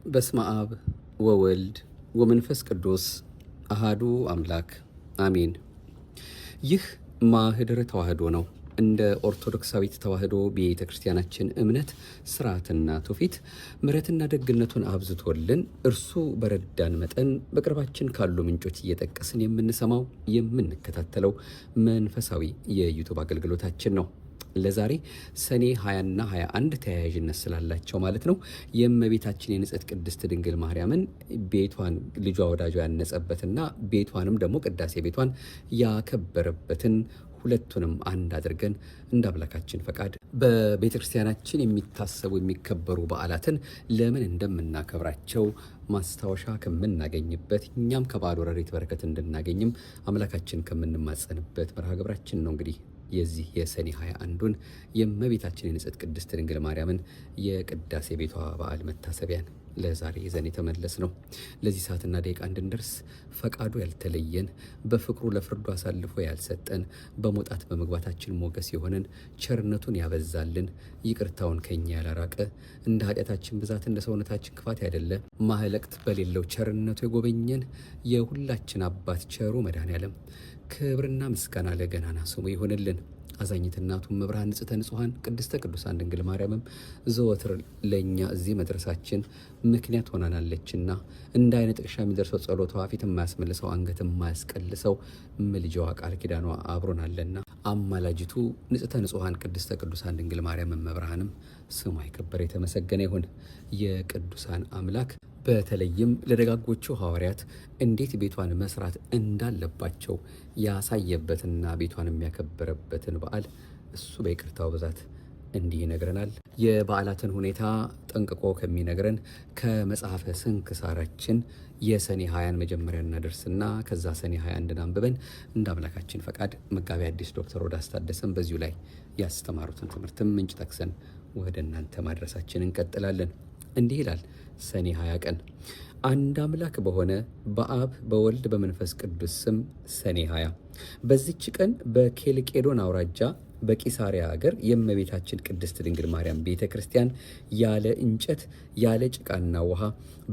በስመ አብ ወወልድ ወመንፈስ ቅዱስ አሃዱ አምላክ አሜን። ይህ ማህደረ ተዋህዶ ነው። እንደ ኦርቶዶክሳዊት ተዋህዶ ቤተ ክርስቲያናችን እምነት ስርዓትና ትውፊት ምሕረትና ደግነቱን አብዝቶልን እርሱ በረዳን መጠን በቅርባችን ካሉ ምንጮች እየጠቀስን የምንሰማው የምንከታተለው መንፈሳዊ የዩቱብ አገልግሎታችን ነው። ለዛሬ ሰኔ 20 እና 21 ተያያዥነት ስላላቸው ማለት ነው የእመቤታችን የንጽሕት ቅድስት ድንግል ማርያምን ቤቷን ልጇ ወዳጇ ያነጸበትና ቤቷንም ደግሞ ቅዳሴ ቤቷን ያከበረበትን ሁለቱንም አንድ አድርገን እንደ አምላካችን ፈቃድ በቤተ ክርስቲያናችን የሚታሰቡ የሚከበሩ በዓላትን ለምን እንደምናከብራቸው ማስታወሻ ከምናገኝበት እኛም ከባዶ ረድኤት በረከት እንድናገኝም አምላካችን ከምንማጸንበት መርሃ ግብራችን ነው። እንግዲህ የዚህ የሰኔ 21ን የእመቤታችን የንጽሕት ቅድስት ድንግል ማርያምን የቅዳሴ ቤቷ በዓል መታሰቢያን ለዛሬ ይዘን የተመለስ ነው። ለዚህ ሰዓትና ደቂቃ እንድንደርስ ፈቃዱ ያልተለየን፣ በፍቅሩ ለፍርዱ አሳልፎ ያልሰጠን፣ በመውጣት በመግባታችን ሞገስ የሆነን፣ ቸርነቱን ያበዛልን፣ ይቅርታውን ከኛ ያላራቀ፣ እንደ ኃጢአታችን ብዛት እንደ ሰውነታችን ክፋት ያይደለ፣ ማህለቅት በሌለው ቸርነቱ የጎበኘን የሁላችን አባት ቸሩ መድኃኔዓለም ክብርና ምስጋና ለገናና ስሙ ይሆንልን። አዛኝት እናቱም መብርሃን ንጽሕተ ንጹሐን ቅድስተ ቅዱሳን ድንግል ማርያምም ዘወትር ለእኛ እዚህ መድረሳችን ምክንያት ሆናናለችና እንደ አይነ ጥቅሻ የሚደርሰው ጸሎቷ ፊት የማያስመልሰው አንገት የማያስቀልሰው ምልጃዋ ቃል ኪዳኗ አብሮናለና አማላጅቱ ንጽሕተ ንጹሐን ቅድስተ ቅዱሳን ድንግል ማርያም መብርሃንም ስሟ የከበረ የተመሰገነ ይሁን። የቅዱሳን አምላክ በተለይም ለደጋጎቹ ሐዋርያት እንዴት ቤቷን መስራት እንዳለባቸው ያሳየበትና ቤቷን የሚያከበረበትን በዓል እሱ በይቅርታው ብዛት እንዲህ ይነግረናል። የበዓላትን ሁኔታ ጠንቅቆ ከሚነግረን ከመጽሐፈ ስንክሳራችን የሰኔ 20ን መጀመሪያ እናደርስና ከዛ ሰኔ 21ን አንብበን እንደ አምላካችን ፈቃድ መጋቢ አዲስ ዶክተር ሮዳስ ታደሰን በዚሁ ላይ ያስተማሩትን ትምህርትም ምንጭ ጠቅሰን ወደ እናንተ ማድረሳችን እንቀጥላለን። እንዲህ ይላል። ሰኔ 20 ቀን አንድ አምላክ በሆነ በአብ በወልድ በመንፈስ ቅዱስ ስም ሰኔ 20 በዚች ቀን በኬልቄዶን አውራጃ በቂሳሪያ ሀገር የእመቤታችን ቅድስት ድንግል ማርያም ቤተ ክርስቲያን ያለ እንጨት ያለ ጭቃና ውሃ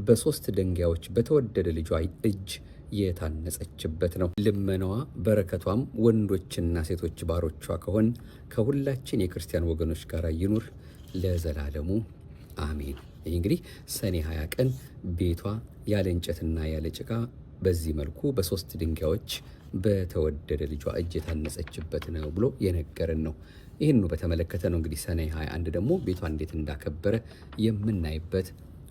በሶስት ድንጋዮች በተወደደ ልጇ እጅ የታነጸችበት ነው። ልመናዋ በረከቷም ወንዶችና ሴቶች ባሮቿ ከሆን ከሁላችን የክርስቲያን ወገኖች ጋር ይኑር ለዘላለሙ አሜን። ይህ እንግዲህ ሰኔ 20 ቀን ቤቷ ያለ እንጨትና ያለ ጭቃ በዚህ መልኩ በሶስት ድንጋዮች በተወደደ ልጇ እጅ የታነጸችበት ነው ብሎ የነገረን ነው። ይህኑ በተመለከተ ነው እንግዲህ ሰኔ 21 ደግሞ ቤቷ እንዴት እንዳከበረ የምናይበት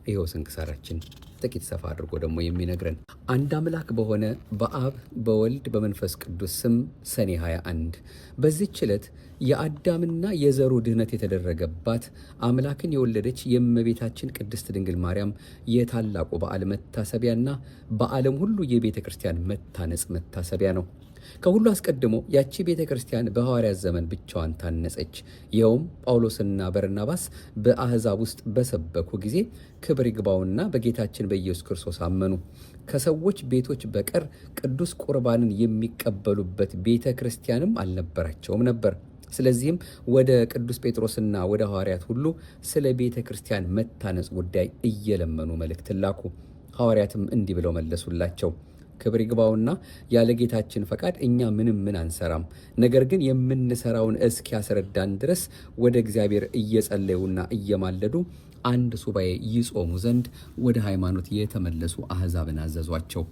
ይኸው ስንክሳራችን ጥቂት ሰፋ አድርጎ ደግሞ የሚነግረን አንድ አምላክ በሆነ በአብ በወልድ በመንፈስ ቅዱስ ስም ሰኔ 21 በዚህች ዕለት የአዳምና የዘሩ ድህነት የተደረገባት አምላክን የወለደች የእመቤታችን ቅድስት ድንግል ማርያም የታላቁ በዓል መታሰቢያና በዓለም ሁሉ የቤተ ክርስቲያን መታነጽ መታሰቢያ ነው። ከሁሉ አስቀድሞ ያቺ ቤተ ክርስቲያን በሐዋርያት ዘመን ብቻዋን ታነጸች። ይኸውም ጳውሎስና በርናባስ በአሕዛብ ውስጥ በሰበኩ ጊዜ ክብር ይግባውና በጌታችን በኢየሱስ ክርስቶስ አመኑ። ከሰዎች ቤቶች በቀር ቅዱስ ቁርባንን የሚቀበሉበት ቤተ ክርስቲያንም አልነበራቸውም ነበር። ስለዚህም ወደ ቅዱስ ጴጥሮስና ወደ ሐዋርያት ሁሉ ስለ ቤተ ክርስቲያን መታነጽ ጉዳይ እየለመኑ መልእክት ላኩ። ሐዋርያትም እንዲህ ብለው መለሱላቸው። ክብር ይግባውና ያለ ጌታችን ፈቃድ እኛ ምን አንሰራም። ነገር ግን የምንሰራውን እስኪያስረዳን ድረስ ወደ እግዚአብሔር እየጸለዩና እየማለዱ አንድ ሱባኤ ይጾሙ ዘንድ ወደ ሃይማኖት የተመለሱ አሕዛብን አዘዟቸው።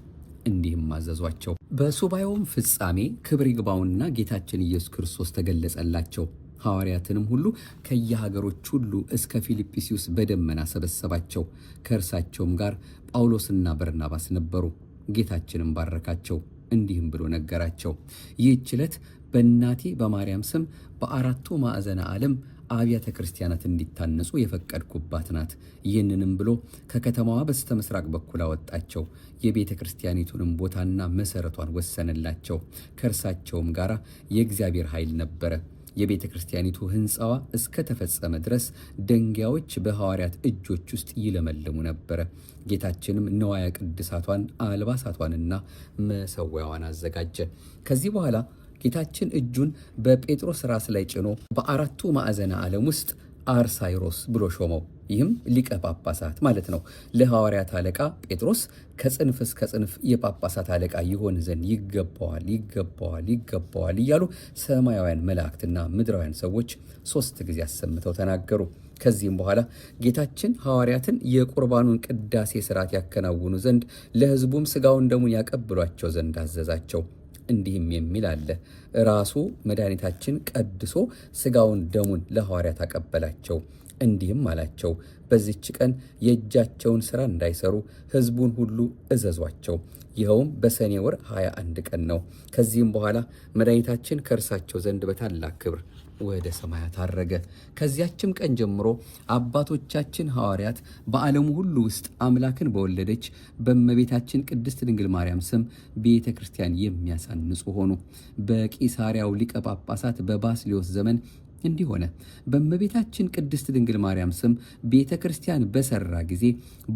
እንዲህም አዘዟቸው። በሱባኤውም ፍጻሜ ክብር ይግባውና ጌታችን ኢየሱስ ክርስቶስ ተገለጸላቸው። ሐዋርያትንም ሁሉ ከየሀገሮች ሁሉ እስከ ፊልጵስዩስ በደመና ሰበሰባቸው። ከእርሳቸውም ጋር ጳውሎስና በርናባስ ነበሩ። ጌታችንም ባረካቸው፣ እንዲህም ብሎ ነገራቸው። ይህች ዕለት በእናቴ በማርያም ስም በአራቱ ማዕዘነ ዓለም አብያተ ክርስቲያናት እንዲታነጹ የፈቀድኩባት ናት። ይህንንም ብሎ ከከተማዋ በስተ ምስራቅ በኩል አወጣቸው። የቤተ ክርስቲያኒቱንም ቦታና መሠረቷን ወሰነላቸው። ከእርሳቸውም ጋር የእግዚአብሔር ኃይል ነበረ። የቤተ ክርስቲያኒቱ ሕንፃዋ እስከ ተፈጸመ ድረስ ድንጋዮች በሐዋርያት እጆች ውስጥ ይለመልሙ ነበረ። ጌታችንም ነዋያ ቅድሳቷን አልባሳቷንና መሠዊያዋን አዘጋጀ። ከዚህ በኋላ ጌታችን እጁን በጴጥሮስ ራስ ላይ ጭኖ በአራቱ ማዕዘነ ዓለም ውስጥ አርሳይሮስ ብሎ ሾመው። ይህም ሊቀ ጳጳሳት ማለት ነው። ለሐዋርያት አለቃ ጴጥሮስ ከጽንፍ እስከ ጽንፍ የጳጳሳት አለቃ ይሆን ዘንድ ይገባዋል፣ ይገባዋል፣ ይገባዋል እያሉ ሰማያውያን መላእክትና ምድራውያን ሰዎች 3 ጊዜ አሰምተው ተናገሩ። ከዚህም በኋላ ጌታችን ሐዋርያትን የቁርባኑን ቅዳሴ ሥርዓት ያከናውኑ ዘንድ ለሕዝቡም ሥጋውን ደሙን ያቀብሏቸው ዘንድ አዘዛቸው። እንዲህም የሚል አለ። ራሱ መድኃኒታችን ቀድሶ ሥጋውን ደሙን ለሐዋርያት አቀበላቸው። እንዲህም አላቸው፣ በዚች ቀን የእጃቸውን ሥራ እንዳይሰሩ ሕዝቡን ሁሉ እዘዟቸው። ይኸውም በሰኔ ወር 21 ቀን ነው። ከዚህም በኋላ መድኃኒታችን ከእርሳቸው ዘንድ በታላቅ ክብር ወደ ሰማያት አረገ። ከዚያችም ቀን ጀምሮ አባቶቻችን ሐዋርያት በዓለሙ ሁሉ ውስጥ አምላክን በወለደች በእመቤታችን ቅድስት ድንግል ማርያም ስም ቤተ ክርስቲያን የሚያሳንጹ ሆኑ። በቂሳሪያው ሊቀ ጳጳሳት በባስልዮስ ዘመን እንዲህ ሆነ። በእመቤታችን ቅድስት ድንግል ማርያም ስም ቤተ ክርስቲያን በሰራ ጊዜ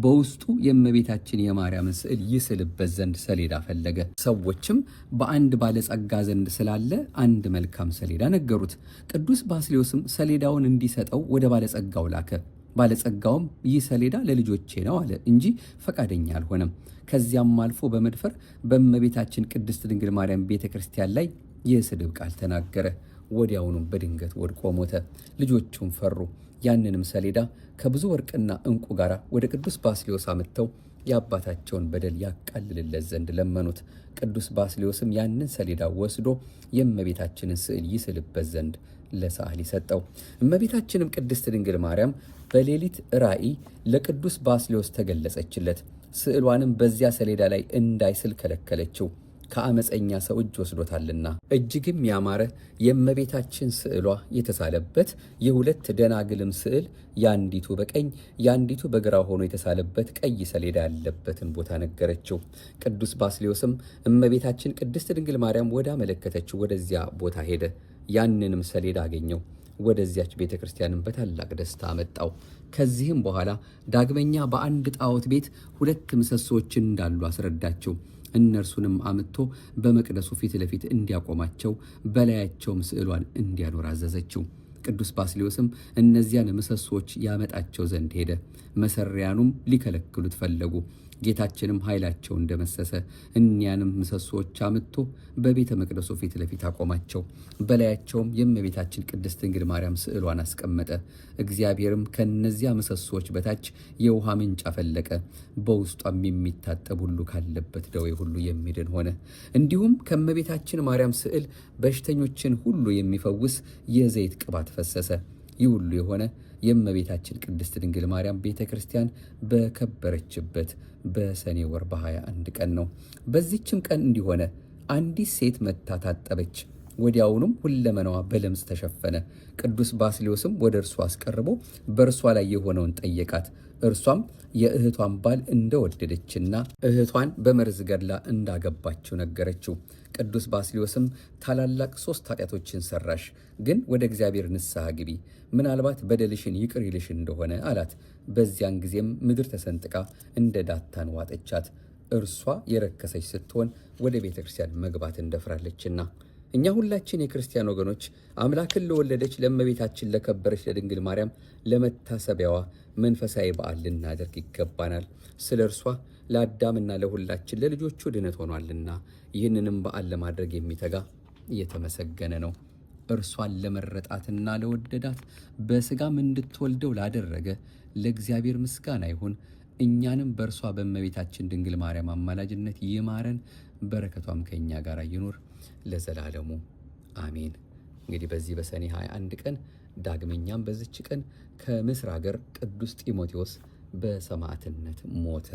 በውስጡ የእመቤታችን የማርያምን ስዕል ይስልበት ዘንድ ሰሌዳ ፈለገ። ሰዎችም በአንድ ባለጸጋ ዘንድ ስላለ አንድ መልካም ሰሌዳ ነገሩት። ቅዱስ ባስልዮስም ሰሌዳውን እንዲሰጠው ወደ ባለጸጋው ላከ። ባለጸጋውም ይህ ሰሌዳ ለልጆቼ ነው አለ እንጂ ፈቃደኛ አልሆነም። ከዚያም አልፎ በመድፈር በእመቤታችን ቅድስት ድንግል ማርያም ቤተ ክርስቲያን ላይ የስድብ ቃል ተናገረ። ወዲያውኑም በድንገት ወድቆ ሞተ። ልጆቹም ፈሩ። ያንንም ሰሌዳ ከብዙ ወርቅና ዕንቁ ጋር ወደ ቅዱስ ባስልዮስ አምጥተው የአባታቸውን በደል ያቃልልለት ዘንድ ለመኑት። ቅዱስ ባስልዮስም ያንን ሰሌዳ ወስዶ የእመቤታችንን ስዕል ይስልበት ዘንድ ለሰዓሊ ሰጠው። እመቤታችንም ቅድስት ድንግል ማርያም በሌሊት ራእይ ለቅዱስ ባስልዮስ ተገለጸችለት። ስዕሏንም በዚያ ሰሌዳ ላይ እንዳይስል ከለከለችው፣ ከአመፀኛ ሰው እጅ ወስዶታልና። እጅግም ያማረ የእመቤታችን ስዕሏ የተሳለበት የሁለት ደናግልም ስዕል ያንዲቱ በቀኝ ያንዲቱ በግራ ሆኖ የተሳለበት ቀይ ሰሌዳ ያለበትን ቦታ ነገረችው። ቅዱስ ባስልዮስም እመቤታችን ቅድስት ድንግል ማርያም ወደ አመለከተችው ወደዚያ ቦታ ሄደ። ያንንም ሰሌዳ አገኘው። ወደዚያች ቤተ ክርስቲያንም በታላቅ ደስታ አመጣው። ከዚህም በኋላ ዳግመኛ በአንድ ጣዖት ቤት 2 ምሰሶችን እንዳሉ አስረዳቸው። እነርሱንም አምጥቶ በመቅደሱ ፊት ለፊት እንዲያቆማቸው በላያቸውም ስዕሏን እንዲያኖር አዘዘችው። ቅዱስ ባስልዮስም እነዚያን ምሰሶች ያመጣቸው ዘንድ ሄደ። መሰሪያኑም ሊከለክሉት ፈለጉ። ጌታችንም ኃይላቸውን ደመሰሰ። እኒያንም ምሰሶዎች አምጥቶ በቤተ መቅደሱ ፊት ለፊት አቆማቸው። በላያቸውም የእመቤታችን ቅድስት ድንግል ማርያም ስዕሏን አስቀመጠ። እግዚአብሔርም ከነዚያ ምሰሶዎች በታች የውሃ ምንጭ አፈለቀ። በውስጧም የሚታጠብ ሁሉ ካለበት ደዌ ሁሉ የሚድን ሆነ። እንዲሁም ከእመቤታችን ማርያም ስዕል በሽተኞችን ሁሉ የሚፈውስ የዘይት ቅባት ፈሰሰ። ይህ ሁሉ የሆነ የእመቤታችን ቅድስት ድንግል ማርያም ቤተ ክርስቲያን በከበረችበት በሰኔ ወር በ21 ቀን ነው። በዚችም ቀን እንዲሆነ አንዲት ሴት መጥታ ታጠበች። ወዲያውኑም ሁለመናዋ በለምጽ ተሸፈነ። ቅዱስ ባስልዮስም ወደ እርሷ አስቀርቦ በእርሷ ላይ የሆነውን ጠየቃት። እርሷም የእህቷን ባል እንደወደደችና እህቷን በመርዝ ገድላ እንዳገባችው ነገረችው። ቅዱስ ባስልዮስም ታላላቅ 3 ኃጢአቶችን ሰራሽ፣ ግን ወደ እግዚአብሔር ንስሐ ግቢ፣ ምናልባት በደልሽን ይቅር ይልሽ እንደሆነ አላት። በዚያን ጊዜም ምድር ተሰንጥቃ እንደ ዳታን ዋጠቻት። እርሷ የረከሰች ስትሆን ወደ ቤተ ክርስቲያን መግባት እንደፍራለችና። እኛ ሁላችን የክርስቲያን ወገኖች አምላክን ለወለደች ለእመቤታችን ለከበረች ለድንግል ማርያም ለመታሰቢያዋ መንፈሳዊ በዓል ልናደርግ ይገባናል። ስለ እርሷ ለአዳምና ለሁላችን ለልጆቹ ድነት ሆኗልና ይህንንም በዓል ለማድረግ የሚተጋ እየተመሰገነ ነው። እርሷን ለመረጣትና ለወደዳት በሥጋም እንድትወልደው ላደረገ ለእግዚአብሔር ምስጋና ይሁን። እኛንም በእርሷ በእመቤታችን ድንግል ማርያም አማላጅነት ይማረን፣ በረከቷም ከእኛ ጋር ይኑር ለዘላለሙ አሜን። እንግዲህ በዚህ በሰኔ 21 ቀን ዳግመኛም በዚች ቀን ከምስር ሀገር ቅዱስ ጢሞቴዎስ በሰማዕትነት ሞተ።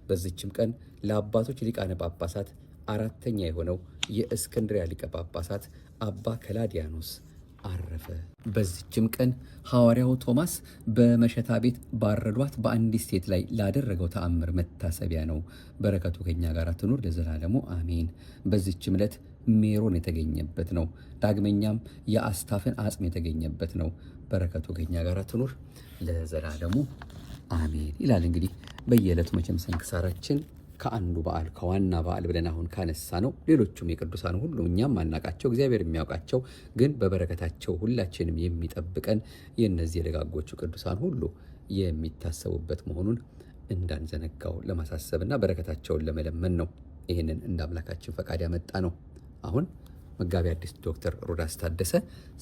በዚችም ቀን ለአባቶች ሊቃነ ጳጳሳት 4ተኛ የሆነው የእስክንድሪያ ሊቀ ጳጳሳት አባ ከላዲያኖስ አረፈ። በዚችም ቀን ሐዋርያው ቶማስ በመሸታ ቤት ባረዷት በአንዲት ሴት ላይ ላደረገው ተአምር መታሰቢያ ነው። በረከቱ ከኛ ጋር ትኑር ለዘላለሙ አሜን። በዚችም ዕለት ሜሮን የተገኘበት ነው። ዳግመኛም የአስታፍን አጽም የተገኘበት ነው። በረከቱ ከኛ ጋር ትኑር ለዘላለሙ አሜን ይላል። እንግዲህ በየዕለቱ መቼም ስንክሳራችን ከአንዱ በዓል ከዋና በዓል ብለን አሁን ካነሳ ነው ሌሎቹም የቅዱሳን ሁሉ እኛም ማናቃቸው እግዚአብሔር የሚያውቃቸው ግን በበረከታቸው ሁላችንም የሚጠብቀን የእነዚህ የደጋጎቹ ቅዱሳን ሁሉ የሚታሰቡበት መሆኑን እንዳንዘነጋው ለማሳሰብና በረከታቸውን ለመለመን ነው ይህንን እንደ አምላካችን ፈቃድ ያመጣ ነው። አሁን መጋቢ አዲስ ዶክተር ሮዳስ ታደሰ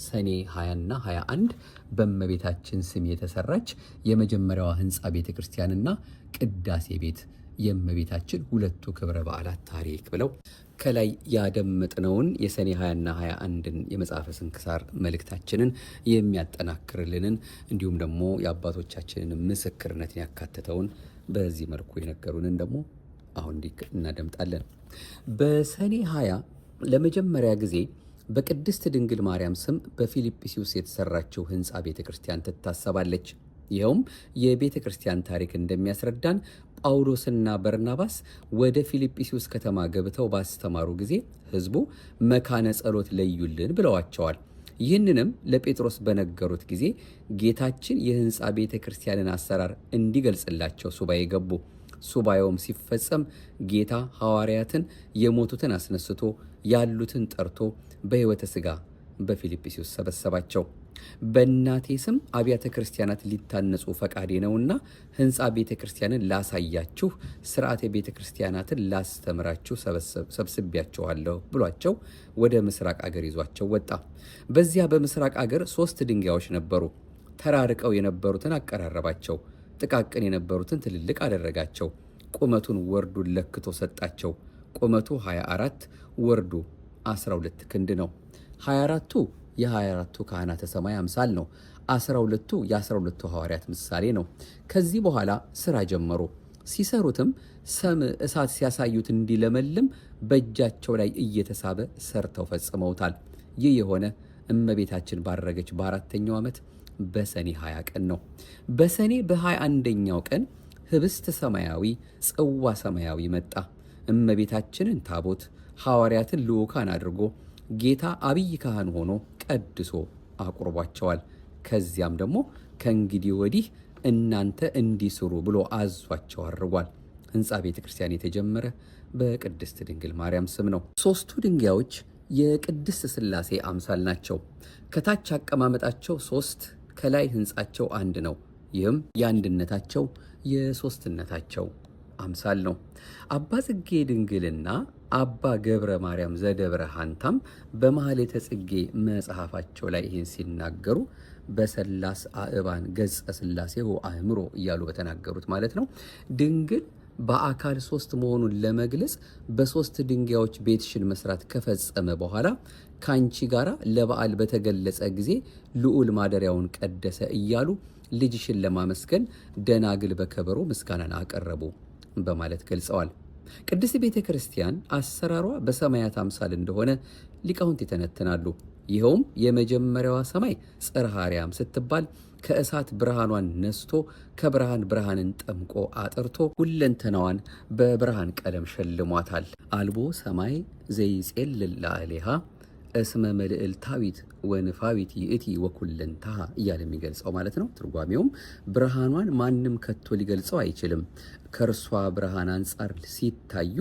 ሰኔ 20ና 21 በእመቤታችን ስም የተሰራች የመጀመሪያዋ ህንፃ ቤተ ክርስቲያንና ቅዳሴ ቤት የእመቤታችን ሁለቱ ክብረ በዓላት ታሪክ ብለው ከላይ ያደመጥነውን የሰኔ 20ና 21ን የመጽሐፈ ስንክሳር መልእክታችንን የሚያጠናክርልንን እንዲሁም ደግሞ የአባቶቻችንን ምስክርነትን ያካተተውን በዚህ መልኩ የነገሩንን ደግሞ አሁን እናደምጣለን። በሰኔ 20 ለመጀመሪያ ጊዜ በቅድስት ድንግል ማርያም ስም በፊልጵስዩስ የተሰራችው ህንፃ ቤተ ክርስቲያን ትታሰባለች። ይኸውም የቤተ ክርስቲያን ታሪክ እንደሚያስረዳን ጳውሎስና በርናባስ ወደ ፊልጵስዩስ ከተማ ገብተው ባስተማሩ ጊዜ ህዝቡ መካነ ጸሎት ለዩልን ብለዋቸዋል። ይህንንም ለጴጥሮስ በነገሩት ጊዜ ጌታችን የህንፃ ቤተ ክርስቲያንን አሰራር እንዲገልጽላቸው ሱባኤ ገቡ። ሱባኤውም ሲፈጸም ጌታ ሐዋርያትን የሞቱትን አስነስቶ ያሉትን ጠርቶ በሕይወተ ሥጋ በፊልጵስዩስ ሰበሰባቸው። በእናቴ ስም አብያተ ክርስቲያናት ሊታነጹ ፈቃዴ ነውና ህንፃ ቤተ ክርስቲያንን ላሳያችሁ፣ ስርዓተ ቤተ ክርስቲያናትን ላስተምራችሁ ሰብስቢያችኋለሁ ብሏቸው ወደ ምስራቅ አገር ይዟቸው ወጣ። በዚያ በምስራቅ አገር 3 ድንጋዮች ነበሩ። ተራርቀው የነበሩትን አቀራረባቸው፣ ጥቃቅን የነበሩትን ትልልቅ አደረጋቸው። ቁመቱን ወርዱን ለክቶ ሰጣቸው። ቁመቱ 24 ወርዱ 12 ክንድ ነው። 24ቱ የ24ቱ ካህናተ ሰማይ አምሳል ነው። 12ቱ የ12ቱ ሐዋርያት ምሳሌ ነው። ከዚህ በኋላ ስራ ጀመሩ። ሲሰሩትም ሰም እሳት ሲያሳዩት እንዲለመልም በእጃቸው ላይ እየተሳበ ሰርተው ፈጽመውታል። ይህ የሆነ እመቤታችን ባረገች በ4ኛው ዓመት በሰኔ 20 ቀን ነው። በሰኔ በ21ኛው ቀን ህብስት ሰማያዊ ጽዋ ሰማያዊ መጣ። እመቤታችንን ታቦት ሐዋርያትን ልዑካን አድርጎ ጌታ አብይ ካህን ሆኖ ቀድሶ አቁርቧቸዋል። ከዚያም ደግሞ ከእንግዲህ ወዲህ እናንተ እንዲስሩ ብሎ አዟቸው አድርጓል። ህንፃ ቤተ ክርስቲያን የተጀመረ በቅድስት ድንግል ማርያም ስም ነው። 3ቱ ድንጋዮች የቅድስት ሥላሴ አምሳል ናቸው። ከታች አቀማመጣቸው 3፣ ከላይ ህንፃቸው 1 ነው። ይህም የአንድነታቸው የሶስትነታቸው አምሳል ነው። አባ ጽጌ ድንግልና አባ ገብረ ማርያም ዘደብረ ሐንታም በማኅሌተ ጽጌ መጽሐፋቸው ላይ ይህን ሲናገሩ በሰላስ አእባን ገጸ ሥላሴሁ አእምሮ እያሉ በተናገሩት ማለት ነው። ድንግል በአካል 3 መሆኑን ለመግለጽ በ3 ድንጋዮች ቤትሽን መስራት ከፈጸመ በኋላ ካንቺ ጋር ለበዓል በተገለጸ ጊዜ ልዑል ማደሪያውን ቀደሰ እያሉ ልጅሽን ለማመስገን ደናግል በከበሮ ምስጋናን አቀረቡ በማለት ገልጸዋል። ቅድስት ቤተ ክርስቲያን አሰራሯ በሰማያት አምሳል እንደሆነ ሊቃውንት ይተነትናሉ። ይኸውም የመጀመሪያዋ ሰማይ ጽርሐ አርያም ስትባል ከእሳት ብርሃኗን ነስቶ ከብርሃን ብርሃንን ጠምቆ አጥርቶ ሁለንተናዋን በብርሃን ቀለም ሸልሟታል። አልቦ ሰማይ ዘይጼልል ላዕሌሃ እስመ መልዕልታዊት ወንፋዊት ይእቲ ወኩለንታሃ እያለ የሚገልጸው ማለት ነው። ትርጓሜውም ብርሃኗን ማንም ከቶ ሊገልጸው አይችልም። ከእርሷ ብርሃን አንጻር ሲታዩ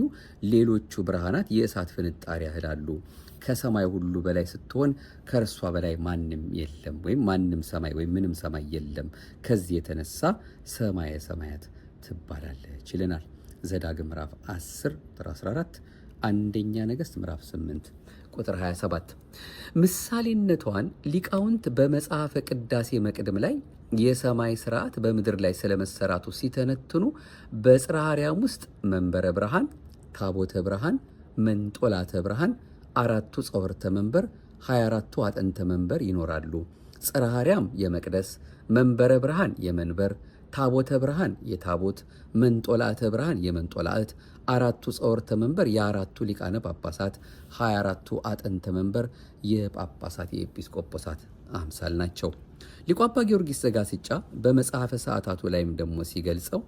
ሌሎቹ ብርሃናት የእሳት ፍንጣሪ ያህላሉ። ከሰማይ ሁሉ በላይ ስትሆን ከእርሷ በላይ ማንም የለም፣ ወይም ማንም ሰማይ ወይም ምንም ሰማይ የለም። ከዚህ የተነሳ ሰማየ ሰማያት ትባላለች ይለናል ዘዳግም ምዕራፍ 10 ቁጥር 14፣ አንደኛ ነገሥት ምዕራፍ 8 ቁጥር 27። ምሳሌነቷን ሊቃውንት በመጽሐፈ ቅዳሴ መቅድም ላይ የሰማይ ስርዓት በምድር ላይ ስለመሰራቱ ሲተነትኑ በጽርሐ አርያም ውስጥ መንበረ ብርሃን፣ ታቦተ ብርሃን፣ መንጦላተ ብርሃን፣ 4ቱ ጸወርተ መንበር፣ 24ቱ አጥንተ መንበር ይኖራሉ። ጽርሐ አርያም የመቅደስ፣ መንበረ ብርሃን የመንበር፣ ታቦተ ብርሃን የታቦት፣ መንጦላተ ብርሃን የመንጦላእት፣ 4ቱ ጸወርተ መንበር የ4ቱ ሊቃነ ጳጳሳት፣ 24ቱ አጥንተ መንበር የጳጳሳት የኤጲስቆጶሳት አምሳል ናቸው። ሊቁ አባ ጊዮርጊስ ዘጋስጫ በመጽሐፈ ሰዓታቱ ላይም ደግሞ ሲገልጸው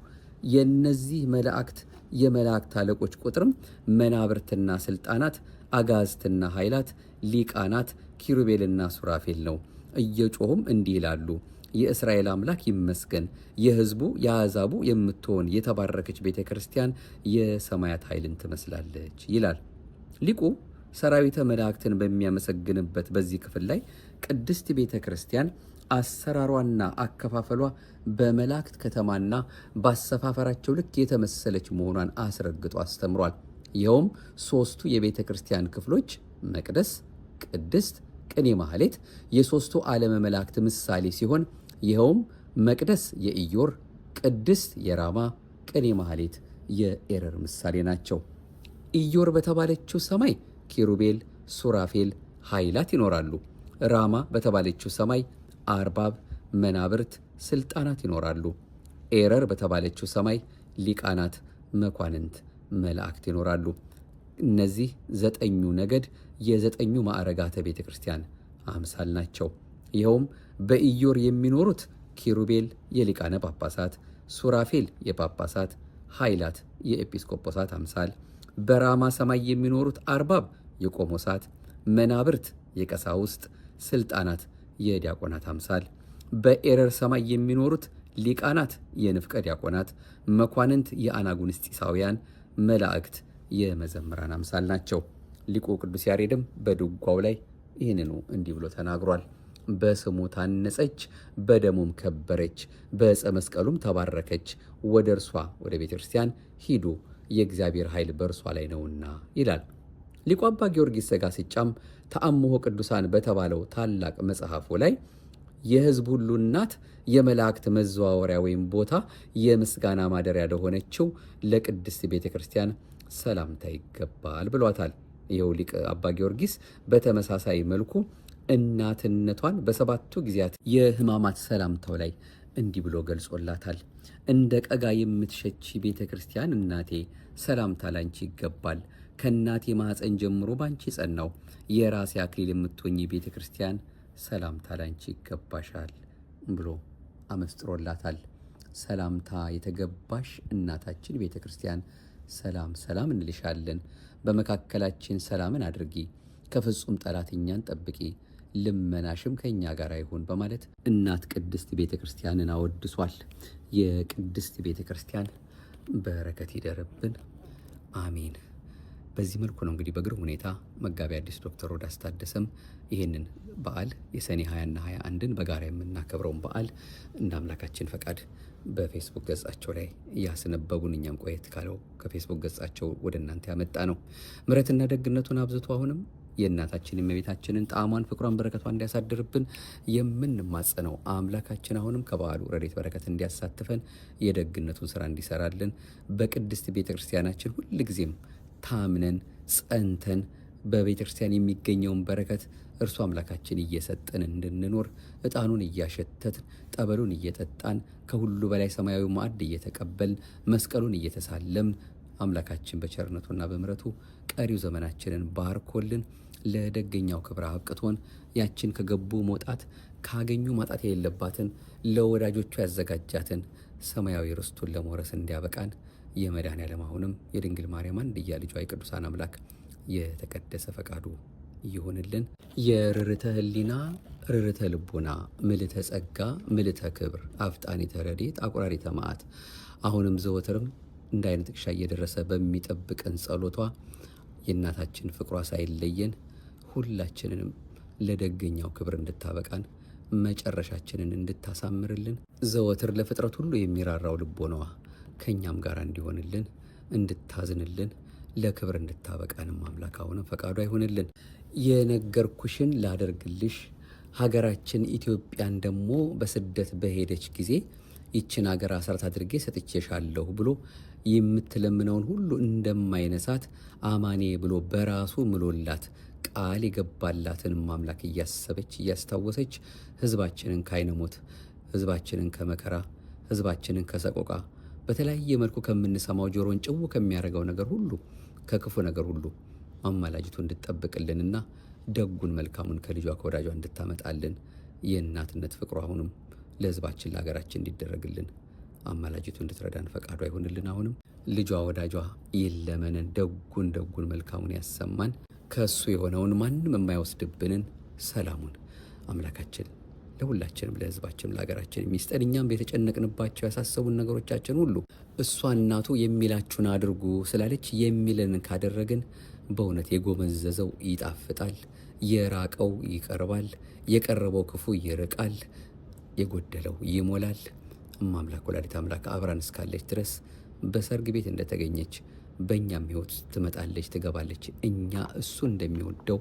የነዚህ መላእክት የመላእክት አለቆች ቁጥርም መናብርትና ስልጣናት፣ አጋዝትና ኃይላት፣ ሊቃናት፣ ኪሩቤልና ሱራፌል ነው። እየጮሁም እንዲህ ይላሉ፣ የእስራኤል አምላክ ይመስገን፣ የሕዝቡ የአሕዛቡ የምትሆን የተባረከች ቤተ ክርስቲያን የሰማያት ኃይልን ትመስላለች ይላል ሊቁ። ሰራዊተ መላእክትን በሚያመሰግንበት በዚህ ክፍል ላይ ቅድስት ቤተ ክርስቲያን አሰራሯና አከፋፈሏ በመላእክት ከተማና በአሰፋፈራቸው ልክ የተመሰለች መሆኗን አስረግጦ አስተምሯል። ይኸውም ሦስቱ የቤተ ክርስቲያን ክፍሎች መቅደስ፣ ቅድስት፣ ቅኔ ማህሌት የሦስቱ ዓለመ መላእክት ምሳሌ ሲሆን ይኸውም መቅደስ የኢዮር፣ ቅድስት የራማ፣ ቅኔ ማህሌት የኤረር ምሳሌ ናቸው። ኢዮር በተባለችው ሰማይ ኪሩቤል፣ ሱራፌል ኃይላት ይኖራሉ። ራማ በተባለችው ሰማይ አርባብ፣ መናብርት፣ ስልጣናት ይኖራሉ። ኤረር በተባለችው ሰማይ ሊቃናት፣ መኳንንት፣ መላእክት ይኖራሉ። እነዚህ 9ኙ ነገድ የ9ኙ ማዕረጋተ ቤተ ክርስቲያን አምሳል ናቸው። ይኸውም በኢዮር የሚኖሩት ኪሩቤል የሊቃነ ጳጳሳት፣ ሱራፌል የጳጳሳት፣ ኃይላት የኤጲስቆጶሳት አምሳል፣ በራማ ሰማይ የሚኖሩት አርባብ የቆሞሳት፣ መናብርት የቀሳውስት፣ ስልጣናት የዲያቆናት አምሳል፣ በኤረር ሰማይ የሚኖሩት ሊቃናት የንፍቀ ዲያቆናት፣ መኳንንት የአናጉንስጢሳውያን፣ መላእክት የመዘምራን አምሳል ናቸው። ሊቁ ቅዱስ ያሬድም በድጓው ላይ ይህንኑ እንዲህ ብሎ ተናግሯል። በስሙ ታነጸች፣ በደሙም ከበረች፣ በዕፀ መስቀሉም ተባረከች። ወደ እርሷ ወደ ቤተ ክርስቲያን ሂዱ፣ የእግዚአብሔር ኃይል በእርሷ ላይ ነውና ይላል። ሊቁ አባ ጊዮርጊስ ዘጋስጫም ተአምሆ ቅዱሳን በተባለው ታላቅ መጽሐፉ ላይ የሕዝብ ሁሉ እናት የመላእክት መዘዋወሪያ ወይም ቦታ የምስጋና ማደሪያ ለሆነችው ለቅድስት ቤተ ክርስቲያን ሰላምታ ይገባል ብሏታል። ይኸው ሊቅ አባ ጊዮርጊስ በተመሳሳይ መልኩ እናትነቷን በሰባቱ ጊዜያት የሕማማት ሰላምታው ላይ እንዲህ ብሎ ገልጾላታል። እንደ ቀጋ የምትሸቺ ቤተ ክርስቲያን እናቴ ሰላምታ ላንቺ ይገባል። ከእናቴ ማኅፀን ጀምሮ ባንቺ ጸናው የራሴ አክሊል የምትሆኚ ቤተ ክርስቲያን ሰላምታ ላንቺ ይገባሻል ብሎ አመስጥሮላታል። ሰላምታ የተገባሽ እናታችን ቤተ ክርስቲያን ሰላም ሰላም እንልሻለን። በመካከላችን ሰላምን አድርጊ፣ ከፍጹም ጠላት እኛን ጠብቂ፣ ልመናሽም ከእኛ ጋር ይሁን በማለት እናት ቅድስት ቤተ ክርስቲያንን አወድሷል። የቅድስት ቤተ ክርስቲያን በረከት ይደርብን፣ አሜን። በዚህ መልኩ ነው እንግዲህ በግሩም ሁኔታ መጋቢ ሐዲስ ዶክተር ሮዳስ ታደሰም ይህንን በዓል የሰኔ 20ና 21ን በጋራ የምናከብረውን በዓል እንደ አምላካችን ፈቃድ በፌስቡክ ገጻቸው ላይ እያስነበቡን እኛም ቆየት ካለው ከፌስቡክ ገጻቸው ወደ እናንተ ያመጣ ነው። ምሕረትና ደግነቱን አብዝቶ አሁንም የእናታችን የእመቤታችንን ጣዕሟን፣ ፍቅሯን፣ በረከቷን እንዲያሳድርብን የምንማጸነው አምላካችን አሁንም ከበዓሉ ረድኤት በረከት እንዲያሳትፈን የደግነቱን ስራ እንዲሰራልን በቅድስት ቤተ ክርስቲያናችን ሁልጊዜም ታምነን ጸንተን በቤተ ክርስቲያን የሚገኘውን በረከት እርሱ አምላካችን እየሰጠን እንድንኖር ዕጣኑን እያሸተትን ጠበሉን እየጠጣን ከሁሉ በላይ ሰማያዊ ማዕድ እየተቀበልን መስቀሉን እየተሳለምን አምላካችን በቸርነቱና በምሕረቱ ቀሪው ዘመናችንን ባርኮልን ለደገኛው ክብር አብቅቶን ያችን ከገቡ መውጣት ካገኙ ማጣት የሌለባትን ለወዳጆቹ ያዘጋጃትን ሰማያዊ ርስቱን ለመውረስ እንዲያበቃን የመድኃኔዓለም አሁንም የድንግል ማርያም አንድያ ልጇ የቅዱሳን አምላክ የተቀደሰ ፈቃዱ ይሁንልን። የርርተ ህሊና ርርተ ልቡና ምልተ ጸጋ ምልተ ክብር አፍጣኒተ ረድኤት አቁራሪተ መዓት አሁንም ዘወትርም እንደ አይነ ጥቅሻ እየደረሰ በሚጠብቀን ጸሎቷ የእናታችን ፍቅሯ ሳይለየን ሁላችንንም ለደገኛው ክብር እንድታበቃን መጨረሻችንን እንድታሳምርልን ዘወትር ለፍጥረት ሁሉ የሚራራው ልቦናዋ ከእኛም ጋር እንዲሆንልን እንድታዝንልን ለክብር እንድታበቃንም አምላክ አሁንም ፈቃዱ አይሆንልን። የነገርኩሽን ላደርግልሽ ሀገራችን ኢትዮጵያን ደግሞ በስደት በሄደች ጊዜ ይችን ሀገር አስራት አድርጌ ሰጥቼሻለሁ ብሎ የምትለምነውን ሁሉ እንደማይነሳት አማኔ ብሎ በራሱ ምሎላት ቃል የገባላትንም አምላክ እያሰበች እያስታወሰች ህዝባችንን ከዓይነ-ሞት ህዝባችንን ከመከራ ህዝባችንን ከሰቆቃ በተለያየ መልኩ ከምንሰማው ጆሮን ጭው ከሚያደርገው ነገር ሁሉ ከክፉ ነገር ሁሉ አማላጅቱ እንድትጠብቅልንና ደጉን መልካሙን ከልጇ ከወዳጇ እንድታመጣልን የእናትነት ፍቅሩ አሁንም ለህዝባችን ለሀገራችን እንዲደረግልን አማላጅቱ እንድትረዳን ፈቃዷ ይሆንልን። አሁንም ልጇ ወዳጇ ይለመነን፣ ደጉን መልካሙን ያሰማን፣ ከእሱ የሆነውን ማንም የማይወስድብንን ሰላሙን አምላካችን ለሁላችንም ለሕዝባችንም ለሀገራችን የሚስጠን እኛም የተጨነቅንባቸው ያሳሰቡን ነገሮቻችን ሁሉ እሷ እናቱ የሚላችሁን አድርጉ ስላለች የሚለንን ካደረግን በእውነት የጎመዘዘው ይጣፍጣል፣ የራቀው ይቀርባል፣ የቀረበው ክፉ ይርቃል፣ የጎደለው ይሞላል። እማምላክ ወላዲተ አምላክ አብራን እስካለች ድረስ በሰርግ ቤት እንደተገኘች በእኛም ሕይወት ትመጣለች፣ ትገባለች። እኛ እሱ እንደሚወደው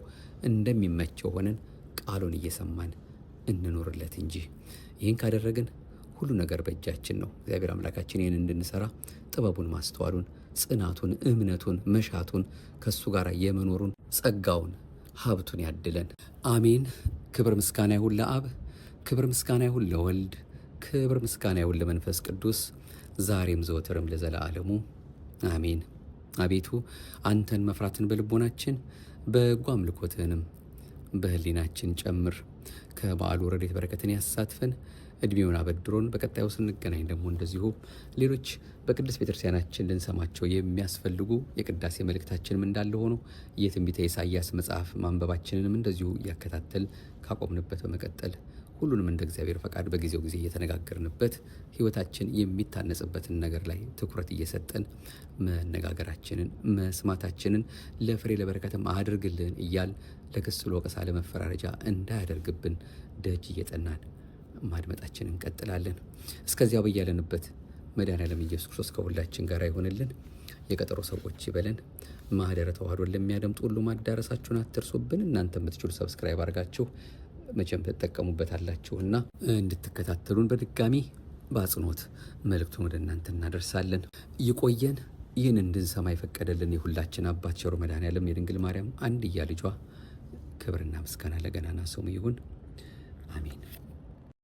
እንደሚመቸው ሆነን ቃሉን እየሰማን እንኖርለት እንጂ ይህን ካደረግን ሁሉ ነገር በእጃችን ነው። እግዚአብሔር አምላካችን ይህን እንድንሰራ ጥበቡን፣ ማስተዋሉን፣ ጽናቱን፣ እምነቱን፣ መሻቱን ከእሱ ጋር የመኖሩን ጸጋውን፣ ሀብቱን ያድለን። አሜን። ክብር ምስጋና ይሁን ለአብ፣ ክብር ምስጋና ይሁን ለወልድ፣ ክብር ምስጋና ይሁን ለመንፈስ ቅዱስ ዛሬም ዘወትርም ለዘለዓለሙ አሜን። አቤቱ አንተን መፍራትን በልቦናችን በጎ አምልኮትህንም በህሊናችን ጨምር። ከበዓሉ ረድኤት በረከትን ያሳትፈን፣ እድሜውን አበድሮን። በቀጣዩ ስንገናኝ ደግሞ እንደዚሁ ሌሎች በቅድስት ቤተክርስቲያናችን ልንሰማቸው የሚያስፈልጉ የቅዳሴ መልእክታችንም እንዳለ ሆኖ የትንቢተ ኢሳይያስ መጽሐፍ ማንበባችንንም እንደዚሁ እያከታተል ካቆምንበት በመቀጠል ሁሉንም እንደ እግዚአብሔር ፈቃድ በጊዜው ጊዜ እየተነጋገርንበት ሕይወታችን የሚታነጽበትን ነገር ላይ ትኩረት እየሰጠን መነጋገራችንን መስማታችንን ለፍሬ ለበረከትም አድርግልን እያል ለክስ ለወቀሳ ለመፈራረጃ እንዳያደርግብን ደጅ እየጠናን ማድመጣችንን እንቀጥላለን። እስከዚያው በያለንበት መድኃኔዓለም ኢየሱስ ክርስቶስ ከሁላችን ጋር ይሆንልን። የቀጠሮ ሰዎች ይበለን። ማህደረ ተዋህዶን ለሚያደምጡ ሁሉ ማዳረሳችሁን አትርሱብን። እናንተ የምትችሉ ሰብስክራይብ አድርጋችሁ መቼም ትጠቀሙበታላችሁና እንድትከታተሉን በድጋሚ በአጽንኦት መልእክቱን ወደ እናንተ እናደርሳለን። ይቆየን። ይህን እንድንሰማ የፈቀደልን የሁላችን አባት ቸሩ መድኃኔዓለም የድንግል ማርያም አንድያ ልጇ ክብርና ምስጋና ለገናና ስሙ ይሁን። አሜን።